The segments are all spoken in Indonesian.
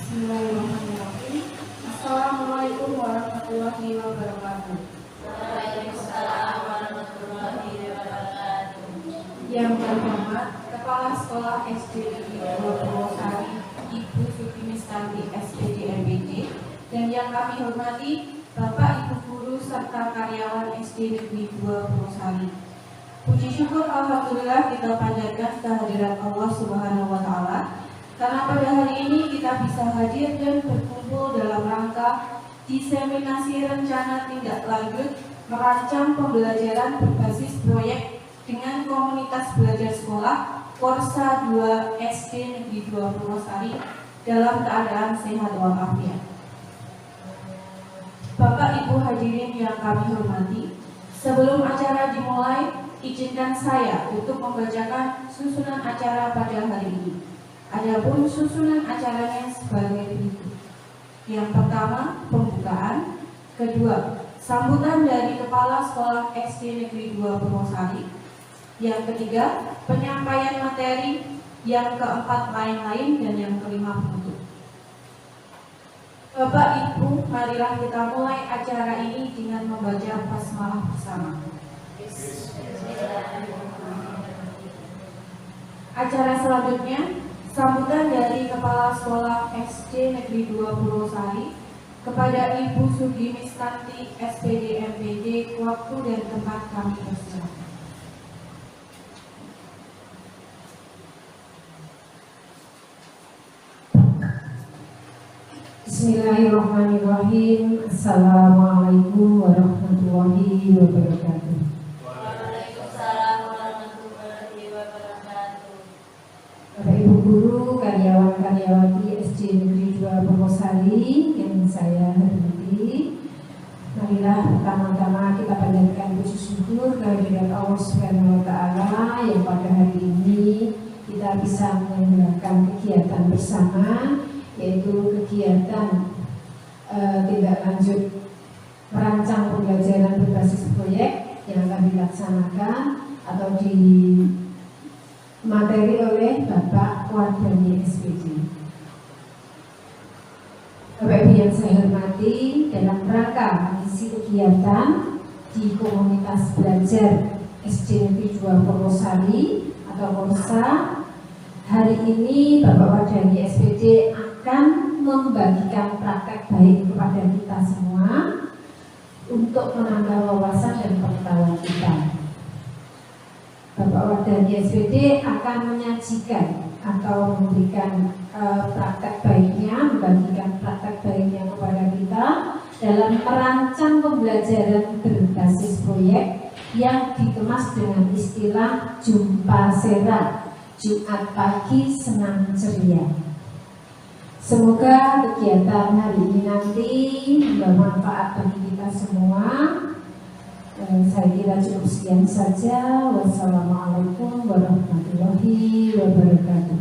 Bismillahirrahmanirrahim. Assalamualaikum warahmatullahi wabarakatuh. Waalaikumsalam warahmatullahi wabarakatuh. Yang terhormat Kepala Sekolah SD Negeri 2 Purwosari, Ibu Sukimistarti SPD MPD, dan yang kami hormati Bapak Ibu Guru serta karyawan SD Negeri 2 Purwosari. Puji syukur alhamdulillah kita panjatkan kehadiran Allah Subhanahu wa taala karena pada hari ini kita bisa hadir dan berkumpul dalam rangka diseminasi rencana tindak lanjut merancang pembelajaran berbasis proyek dengan komunitas belajar sekolah Korsa 2 SD Negeri 2 Purwosari dalam keadaan sehat walafiat. Bapak Ibu hadirin yang kami hormati, sebelum acara dimulai, izinkan saya untuk membacakan susunan acara pada hari ini. Adapun susunan acaranya sebagai berikut. Yang pertama, pembukaan. Kedua, sambutan dari Kepala Sekolah SD Negeri 2 Purwosari. Yang ketiga, penyampaian materi. Yang keempat, lain-lain. Dan yang kelima, penutup. Bapak Ibu, marilah kita mulai acara ini dengan membaca basmalah bersama. Acara selanjutnya, sambutan dari Kepala Sekolah SD Negeri 2 Purwosari kepada Ibu Sukimistarti SPD MPD. Waktu dan tempat kami persilakan. Bismillahirrahmanirrahim. Assalamualaikum warahmatullahi wabarakatuh. Waalaikumsalam warahmatullahi wabarakatuh. Bapak Ibu Guru, karyawan-karyawati SD Negeri 2 Purwosari yang saya hormati, marilah pertama-tama kita panjatkan puji syukur kehadirat Allah Subhanahu wa taala yang pada hari ini kita bisa menyelenggarakan kegiatan bersama, yaitu kegiatan tindak lanjut merancang pembelajaran berbasis proyek yang akan dilaksanakan atau di materi oleh Bapak Wardani SPD. Bapak Ibu yang saya hormati, dalam rangka mengisi kegiatan di komunitas belajar SD Negeri 2 Purwosari atau Korsa, hari ini Bapak Wardani SPD akan membagikan praktek baik kepada kita semua untuk menambah wawasan dan pengetahuan kita. Bapak Wardani SPD akan menyajikan atau memberikan praktek baiknya, membagikan praktek baiknya kepada kita dalam merancang pembelajaran berbasis proyek yang dikemas dengan istilah Jumpa Sera, Jumat pagi senang ceria. Semoga kegiatan hari ini nanti bermanfaat bagi kita semua. Saya kira cukup sekian saja. Wassalamualaikum warahmatullahi wabarakatuh.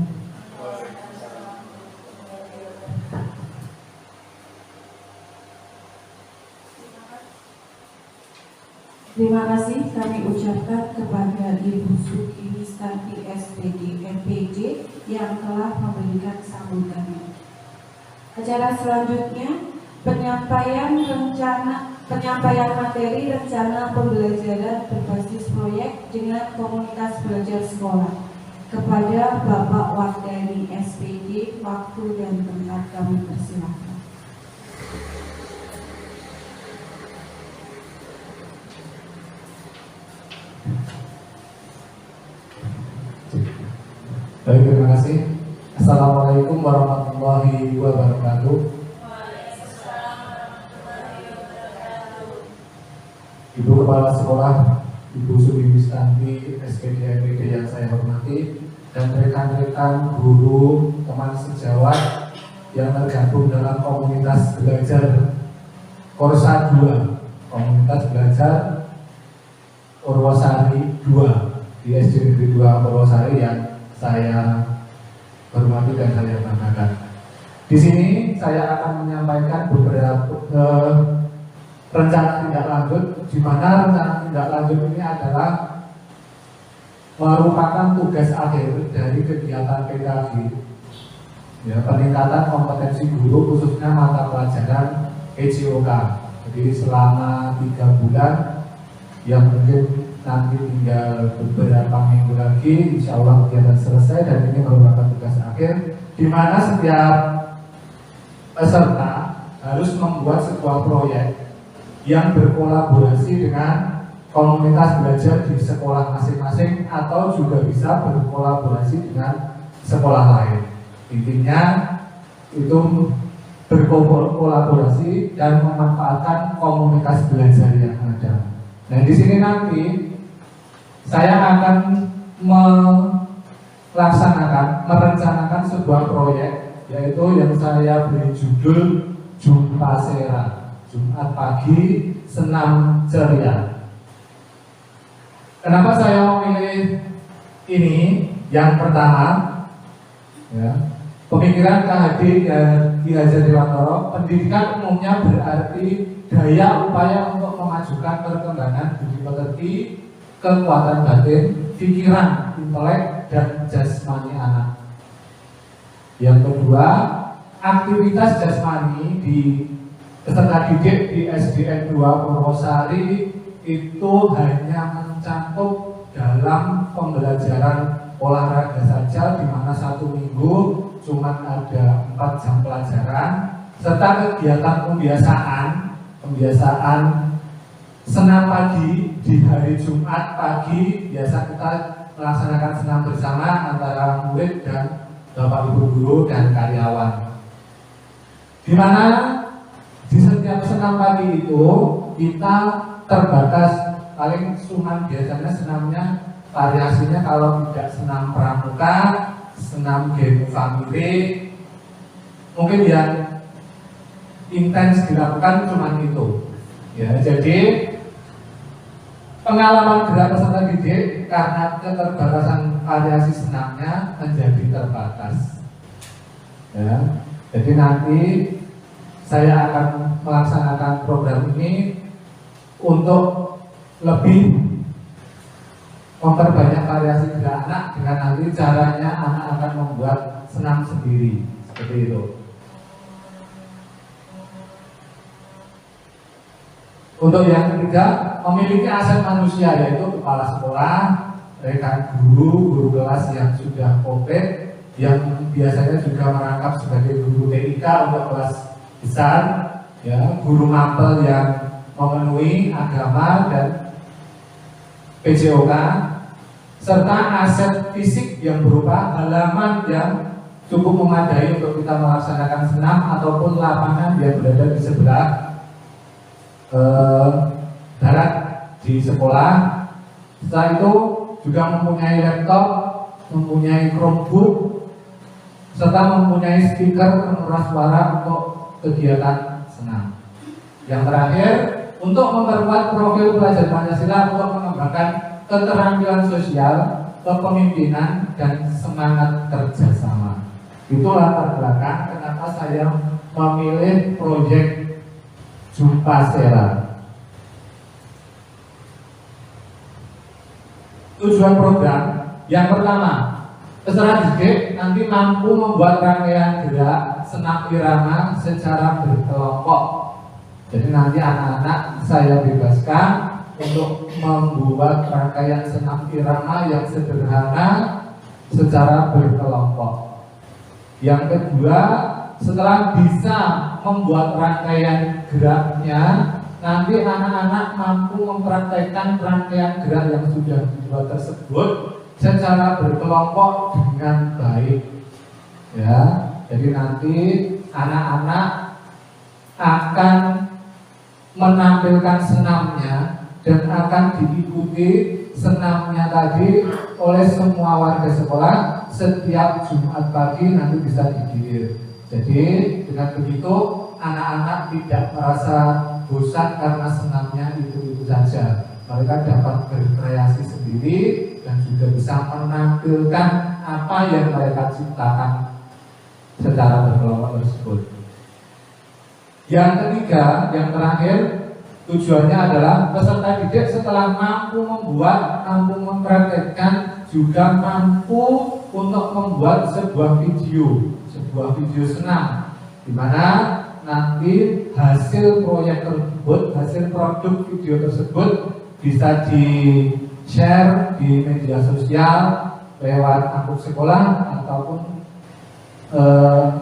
Terima kasih kami ucapkan kepada Ibu Sukimistarti SPD MPD yang telah memberikan sambutannya. Acara selanjutnya, penyampaian materi rencana pembelajaran berbasis proyek dengan komunitas belajar sekolah kepada Bapak Wardani SPD. Waktu dan tempat kami persilakan. Baik, terima kasih. Assalamualaikum warahmatullahi wabarakatuh. Waalaikumsalam warahmatullahi wabarakatuh. Ibu Kepala Sekolah, Ibu Sukimistarti SPD MPD yang saya hormati, dan rekan-rekan guru, teman sejawat yang tergabung dalam komunitas belajar Korsa 2, komunitas belajar Purwosari 2 di SD Negeri 2 Purwosari yang saya hormati dan saya banggakan. Di sini saya akan menyampaikan beberapa rencana tindak lanjut, di mana rencana tindak lanjut ini adalah merupakan tugas akhir dari kegiatan PKG ya, peningkatan kompetensi guru khususnya mata pelajaran EJOK. Jadi selama 3 bulan yang mungkin nanti tinggal beberapa minggu lagi, insya Allah kegiatan selesai dan ini merupakan tugas akhir, di mana setiap peserta harus membuat sebuah proyek yang berkolaborasi dengan komunitas belajar di sekolah masing-masing atau juga bisa berkolaborasi dengan sekolah lain. Intinya itu berkolaborasi dan memanfaatkan komunitas belajar yang ada. Nah, di sini nanti saya akan merencanakan sebuah proyek, yaitu yang saya beri judul Jumpasera, Jumat pagi senam ceria. Kenapa saya memilih ini? Yang pertama, ya, pemikiran Ki Hajar Dewantara, pendidikan umumnya berarti daya upaya untuk memajukan perkembangan budi pekerti, kekuatan batin, pikiran, intelek, dan jasmani anak. Yang kedua, aktivitas jasmani di peserta didik di SDN 2 Purwosari itu hanya mencakup dalam pembelajaran olahraga saja, di mana 1 minggu cuma ada 4 jam pelajaran, serta kegiatan pembiasaan senam pagi di hari Jumat pagi. Biasa kita melaksanakan senam bersama antara murid dan Bapak Ibu guru dan karyawan, di mana di setiap senam pagi itu kita terbatas, paling cuma biasanya senamnya variasinya kalau tidak senam pramuka, senam gemu family, mungkin yang intens dilakukan cuma itu. Ya, jadi pengalaman gerak peserta didik karena keterbatasan variasi senamnya menjadi terbatas. Ya, jadi nanti saya akan melaksanakan program ini untuk lebih memperbanyak variasi gerak anak, dengan nanti caranya anak akan membuat senam sendiri seperti itu. Untuk yang ketiga, memiliki aset manusia, yaitu kepala sekolah, rekan guru kelas yang sudah kompet, yang biasanya juga merangkap sebagai guru TIK untuk kelas besar, ya, guru mapel yang memenuhi agama dan PJOK, serta aset fisik yang berupa halaman yang cukup memadai untuk kita melaksanakan senam ataupun lapangan yang berada di sebelah barat di sekolah. Setelah itu juga mempunyai laptop, mempunyai Chromebook, serta mempunyai speaker pengeras suara untuk kegiatan senam. Yang terakhir, untuk memperkuat profil pelajar Pancasila untuk mengembangkan keterampilan sosial, kepemimpinan, dan semangat kerjasama. Itulah latar belakang kenapa saya memilih proyek Jumpasera. Tujuan program yang pertama, peserta didik nanti mampu membuat rangkaian gerak senam irama secara berkelompok. Jadi nanti anak-anak saya bebaskan untuk membuat rangkaian senam irama yang sederhana secara berkelompok. Yang kedua, setelah bisa membuat rangkaian geraknya, nanti anak-anak mampu mempraktekkan rangkaian gerak yang sudah dibuat tersebut secara berkelompok dengan baik. Ya, jadi nanti anak-anak akan menampilkan senamnya dan akan diikuti senamnya tadi oleh semua warga sekolah setiap Jumat pagi, nanti bisa digilir. Jadi dengan begitu anak-anak tidak merasa bosan karena senamnya itu saja. Mereka dapat berkreasi sendiri dan juga bisa menampilkan apa yang mereka ciptakan secara berkelompok tersebut. Yang ketiga, yang terakhir, tujuannya adalah peserta didik setelah mampu membuat, mampu mempraktekkan, juga mampu untuk membuat sebuah video sebuah video senam, di mana nanti hasil proyek tersebut, hasil produk video tersebut bisa di-share di media sosial lewat akun sekolah ataupun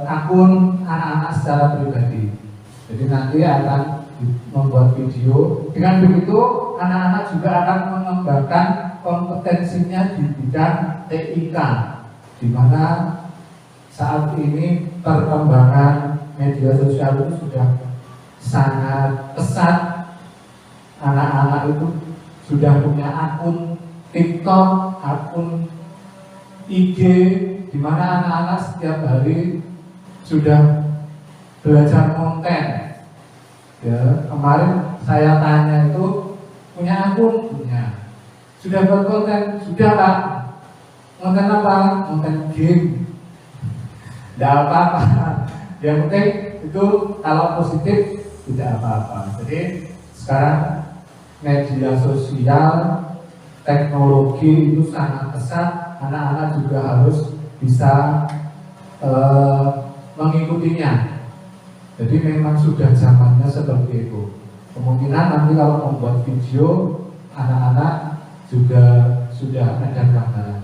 akun anak-anak secara pribadi. Jadi nanti akan membuat video. Dengan begitu anak-anak juga akan mengembangkan kompetensinya di bidang TIK, di mana saat ini perkembangan media sosial itu sudah sangat pesat. Anak-anak itu sudah punya akun TikTok, akun IG, di mana anak-anak setiap hari sudah belajar konten. Ya, kemarin saya tanya itu punya akun, punya. Sudah buat konten, sudah Pak. Konten apa? Konten game. Tidak apa-apa. Yang penting itu kalau positif tidak apa-apa. Jadi sekarang media sosial, teknologi itu sangat pesat. Anak-anak juga harus bisa mengikutinya. Jadi memang sudah zamannya seperti itu. Kemungkinan nanti kalau membuat video, anak-anak juga sudah ada gambaran.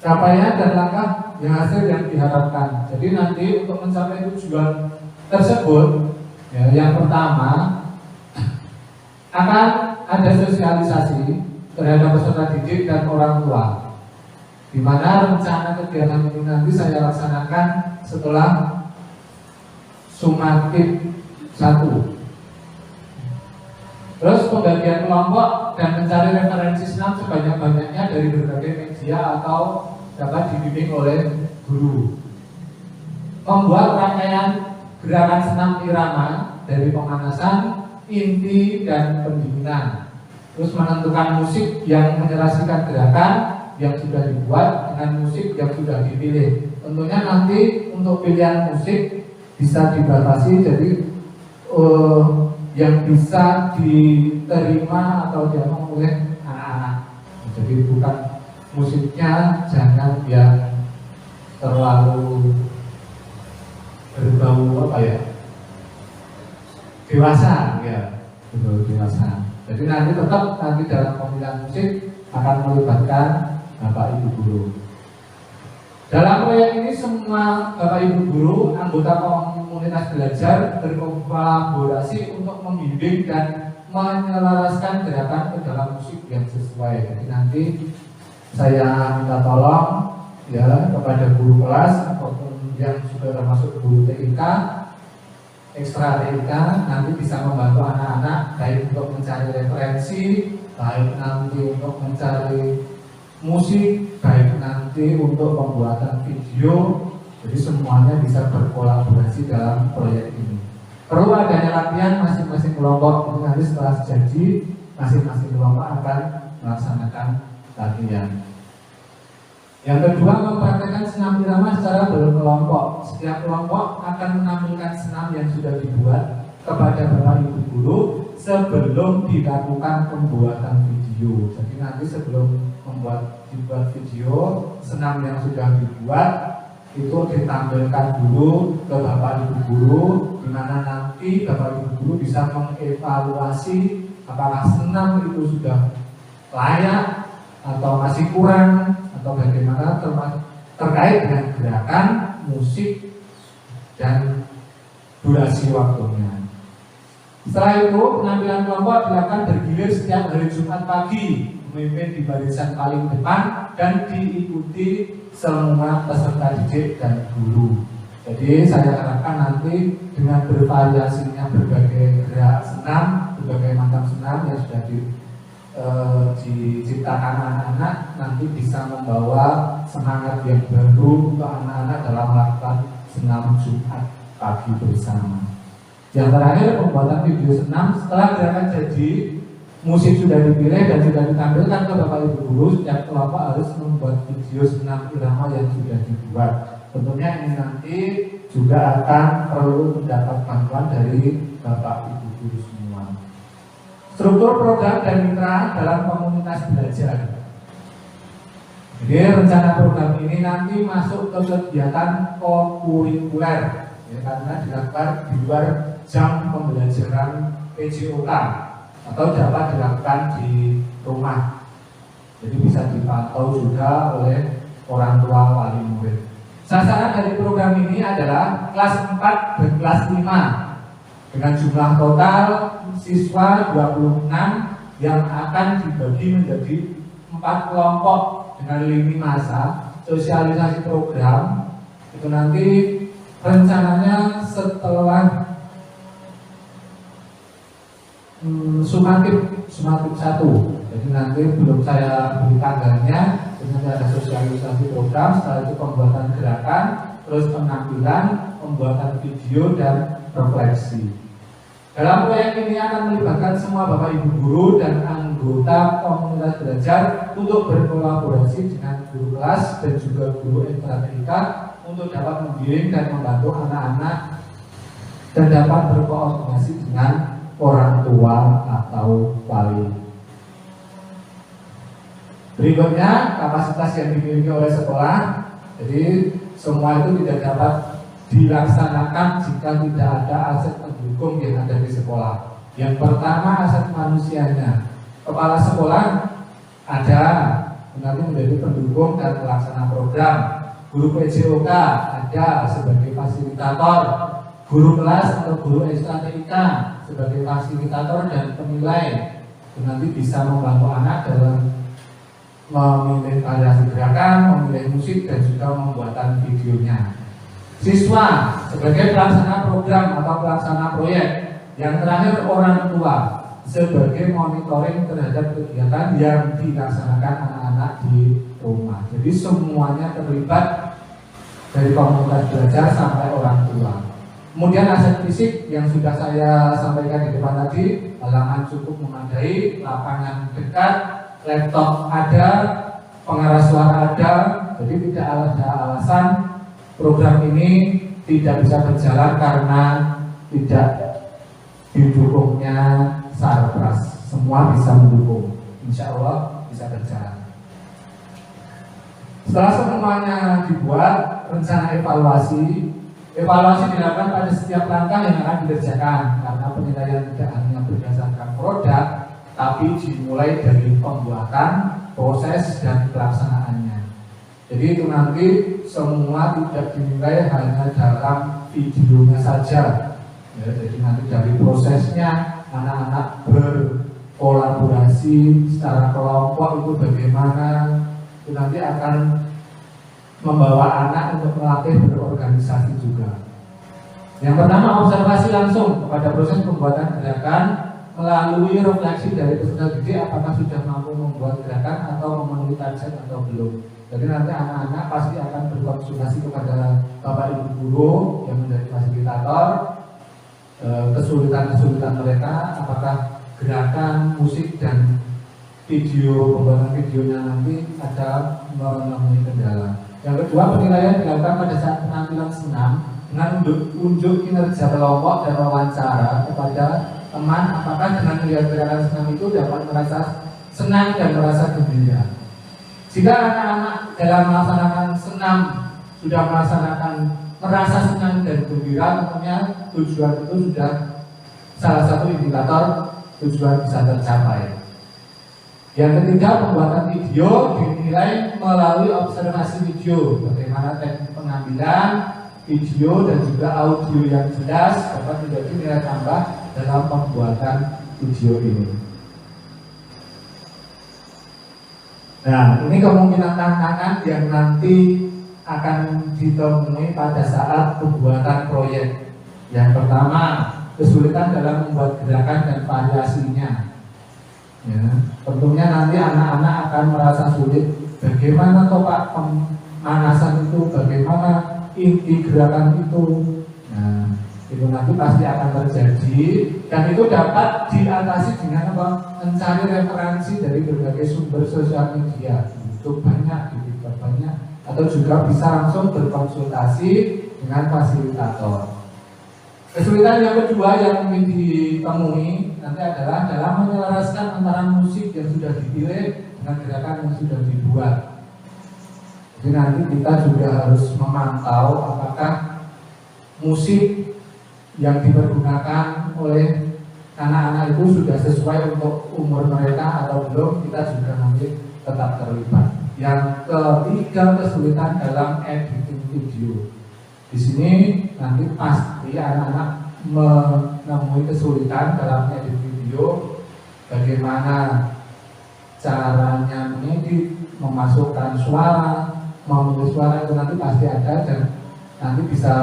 Capaian dan langkah yang hasil yang diharapkan. Jadi nanti untuk mencapai tujuan tersebut, ya, yang pertama akan ada sosialisasi terhadap peserta didik dan orang tua, di mana rencana kegiatan ini nanti saya laksanakan setelah Sumatip 1. Terus pembagian kelompok dan mencari referensi senam sebanyak-banyaknya dari berbagai media atau dapat dibimbing oleh guru. Membuat rangkaian gerakan senam irama dari pemanasan, inti, dan pendinginan. Terus menentukan musik yang menyelesaikan gerakan yang sudah dibuat dengan musik yang sudah dipilih. Tentunya nanti untuk pilihan musik bisa dibatasi, jadi yang bisa diterima atau diambil oleh anak-anak. Jadi bukan musiknya jangan yang terlalu berbau apa ya, dewasa ya, berbau dewasa. Jadi nanti tetap nanti dalam pemilihan musik akan melibatkan Bapak Ibu guru. Dalam proyek ini semua Bapak Ibu guru, anggota komunitas belajar berkolaborasi untuk membimbing dan menyelaraskan gerakan ke dalam musik yang sesuai. Jadi nanti saya minta tolong ya kepada guru kelas ataupun yang sudah termasuk guru TIK, ekstra TIK, nanti bisa membantu anak-anak baik untuk mencari referensi, baik nanti untuk mencari musik, baik nanti untuk pembuatan video. Jadi semuanya bisa berkolaborasi dalam proyek ini. Perlu adanya latihan masing-masing kelompok. Ini nanti setelah jadi masing-masing kelompok akan melaksanakan latihan. Yang kedua, mempraktekkan senam irama secara berkelompok. Setiap kelompok akan menampilkan senam yang sudah dibuat kepada Bapak Ibu guru sebelum dilakukan pembuatan video. Jadi nanti sebelum dibuat video, senam yang sudah dibuat itu ditampilkan dulu ke Bapak Ibu guru, di mana nanti Bapak Ibu guru bisa mengevaluasi apakah senam itu sudah layak atau masih kurang atau bagaimana terkait dengan gerakan, musik, dan durasi waktunya. Setelah itu penampilan kelompok dilakukan bergilir setiap hari Jumat pagi, memimpin di barisan paling depan dan diikuti semua peserta didik dan guru. Jadi saya harapkan nanti dengan bervariasinya berbagai gerak senam, berbagai macam senam yang sudah diciptakan anak-anak, nanti bisa membawa semangat yang baru untuk anak-anak dalam melakukan senam Jumat pagi bersama. Yang terakhir, pembuatan video senam. Setelah gerakan jadi, musik sudah dipilih dan sudah ditampilkan ke Bapak Ibu guru, setiap kelompok harus membuat video senam irama yang sudah dibuat. Tentunya ini nanti juga akan perlu mendapat bantuan dari Bapak Ibu guru semua. Struktur program dan mitra dalam komunitas belajar. Jadi rencana program ini nanti masuk ke kegiatan kokurikuler, ya, karena dilakukan di luar jam pembelajaran PJOK atau dapat dilakukan di rumah. Jadi bisa dipantau juga oleh orang tua wali murid. Sasaran dari program ini adalah kelas 4 dan kelas 5 dengan jumlah total siswa 26 yang akan dibagi menjadi 4 kelompok dengan lini masa. Sosialisasi program itu nanti rencananya setelah Sumatip 1. Jadi nanti belum saya beri tanggalnya. Nanti ada sosialisasi program, setelah itu pembuatan gerakan, terus penampilan, pembuatan video dan refleksi. Dalam proyek ini akan melibatkan semua Bapak Ibu guru dan anggota komunitas belajar untuk berkolaborasi dengan guru kelas dan juga guru STTK untuk dapat membimbing dan membantu anak-anak dan dapat berkoordinasi dengan orang tua atau wali. Berikutnya, kapasitas yang dimiliki oleh sekolah. Jadi semua itu tidak dapat dilaksanakan jika tidak ada aset pendukung yang ada di sekolah. Yang pertama, aset manusianya. Kepala sekolah ada, nanti menjadi pendukung dan pelaksana program. Guru PJOK ada sebagai fasilitator. Guru kelas atau guru STTK sebagai fasilitator dan penilai. Itu nanti bisa membantu anak dalam memilih variasi gerakan, memilih musik, dan juga pembuatan videonya. Siswa sebagai pelaksana program atau pelaksana proyek. Yang terakhir, orang tua sebagai monitoring terhadap kegiatan yang dilaksanakan anak-anak di rumah. Jadi semuanya terlibat dari komunitas belajar sampai orang tua. Kemudian aset fisik yang sudah saya sampaikan di depan tadi, halaman cukup memadai, lapangan dekat, laptop ada, pengeras suara ada. Jadi tidak ada alasan program ini tidak bisa berjalan karena tidak didukungnya Sarpras. Semua bisa mendukung, insya Allah bisa berjalan. Setelah semuanya dibuat, rencana evaluasi dilakukan pada setiap langkah yang akan dikerjakan, karena penilaian tidak hanya berdasarkan produk, tapi dimulai dari pembuatan, proses, dan pelaksanaannya. Jadi itu nanti semua tidak dinilai hanya dalam videonya saja. Ya, jadi nanti dari prosesnya, anak-anak berkolaborasi secara kelompok itu bagaimana, itu nanti akan membawa anak untuk melatih berorganisasi juga. Yang pertama, observasi langsung kepada proses pembuatan gerakan melalui refleksi dari peserta didik apakah sudah mampu membuat gerakan atau memenuhi target atau belum. Jadi nanti anak-anak pasti akan berkonsultasi kepada Bapak Ibu guru yang menjadi fasilitator, kesulitan-kesulitan mereka, apakah gerakan, musik, dan video, pembuatan videonya nanti ada memenuhi kendala. Yang kedua, penilaian dilakukan pada saat penampilan senam dengan unjuk kinerja kelompok dan wawancara kepada teman apakah dengan melihat gerakan senam itu dapat merasa senang dan merasa gembira. Jika anak-anak dalam melaksanakan senam sudah merasa senang dan gembira, tentunya tujuan itu sudah salah satu indikator tujuan bisa tercapai. Yang ketiga, pembuatan video dinilai melalui observasi video, bagaimana teknik pengambilan video dan juga audio yang jelas dapat menjadi nilai tambah dalam pembuatan video ini. Nah, ini kemungkinan tantangan yang nanti akan ditemui pada saat pembuatan proyek. Yang pertama, kesulitan dalam membuat gerakan dan variasinya. Ya, tentunya nanti anak-anak akan merasa sulit. Bagaimana toh Pak pemanasan itu, bagaimana inti gerakan itu. Nah, itu nanti pasti akan terjadi dan itu dapat diatasi dengan apa? Mencari referensi dari berbagai sumber sosial media, YouTube banyak, di TikTok banyak, atau juga bisa langsung berkonsultasi dengan fasilitator. Kesulitan yang kedua yang mungkin ditemui nanti adalah dalam menyelaraskan antara musik yang sudah dipilih dengan gerakan yang sudah dibuat. Jadi nanti kita juga harus memantau apakah musik yang dipergunakan oleh anak-anak itu sudah sesuai untuk umur mereka atau belum. Kita juga nanti tetap terlibat. Yang ketiga, kesulitan dalam editing video. Di sini nanti pasti anak-anak menemui kesulitan dalam edit video, bagaimana caranya mengedit, memasukkan suara, memilih suara, itu nanti pasti ada dan nanti bisa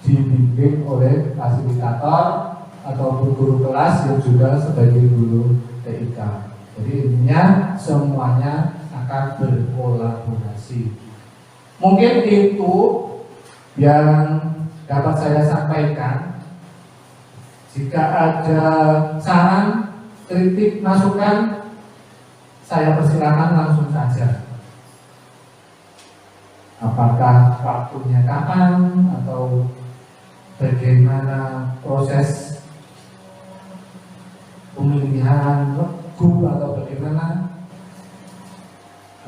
dibimbing oleh fasilitator ataupun guru kelas yang juga sebagai guru TIK. Jadi intinya semuanya akan berkolaborasi. Mungkin itu yang dapat saya sampaikan. Jika ada saran, kritik, masukan, saya persilakan langsung saja. Apakah waktunya kapan atau bagaimana proses pemilihan lagu atau bagaimana,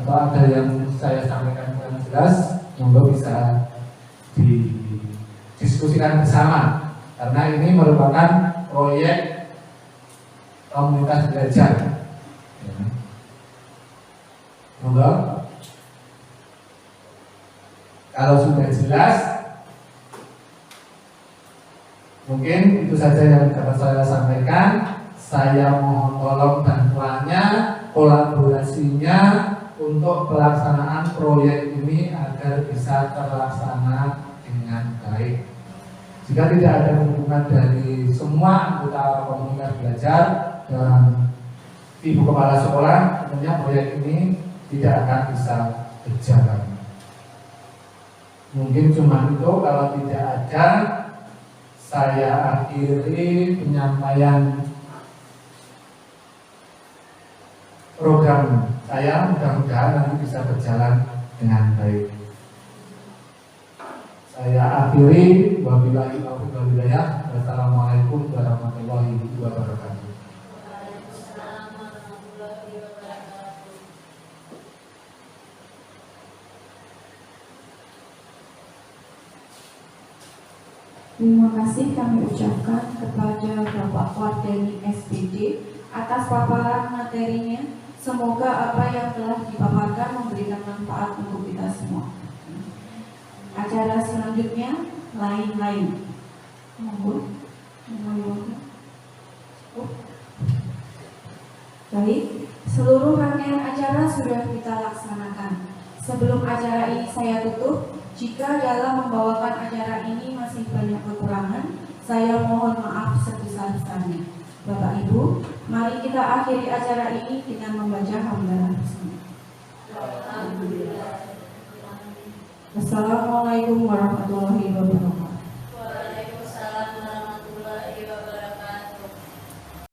atau ada yang saya sampaikan kurang jelas, monggo bisa didiskusikan bersama karena ini merupakan proyek komunitas belajar. Monggo, kalau sudah jelas, mungkin itu saja yang dapat saya sampaikan. Saya mohon tolong bantuannya, kolaborasinya untuk pelaksanaan proyek ini agar bisa terlaksana dengan baik. Jika tidak ada dukungan dari semua anggota komunitas belajar dan ibu kepala sekolah, tentunya proyek ini tidak akan bisa berjalan. Mungkin cuma itu, kalau tidak ada, saya akhiri penyampaian program saya, mudah-mudahan nanti bisa berjalan dengan baik. Saya akhiri, wabillahi taufiq wal hidayah. Wassalamualaikum warahmatullahi wabarakatuh. Waalaikumsalam warahmatullahi wabarakatuh. Terima kasih kami ucapkan kepada Bapak Wardani SPD atas paparan materinya. Semoga apa yang telah dipaparkan memberikan manfaat untuk kita semua. Acara selanjutnya lain-lain. Baik, seluruh rangkaian acara sudah kita laksanakan. Sebelum acara ini saya tutup, jika dalam membawakan acara ini masih banyak kekurangan, saya mohon maaf sebesar-besarnya. Bapak Ibu, mari kita akhiri acara ini dengan membaca hamdalah bersama. Assalamualaikum warahmatullahi wabarakatuh.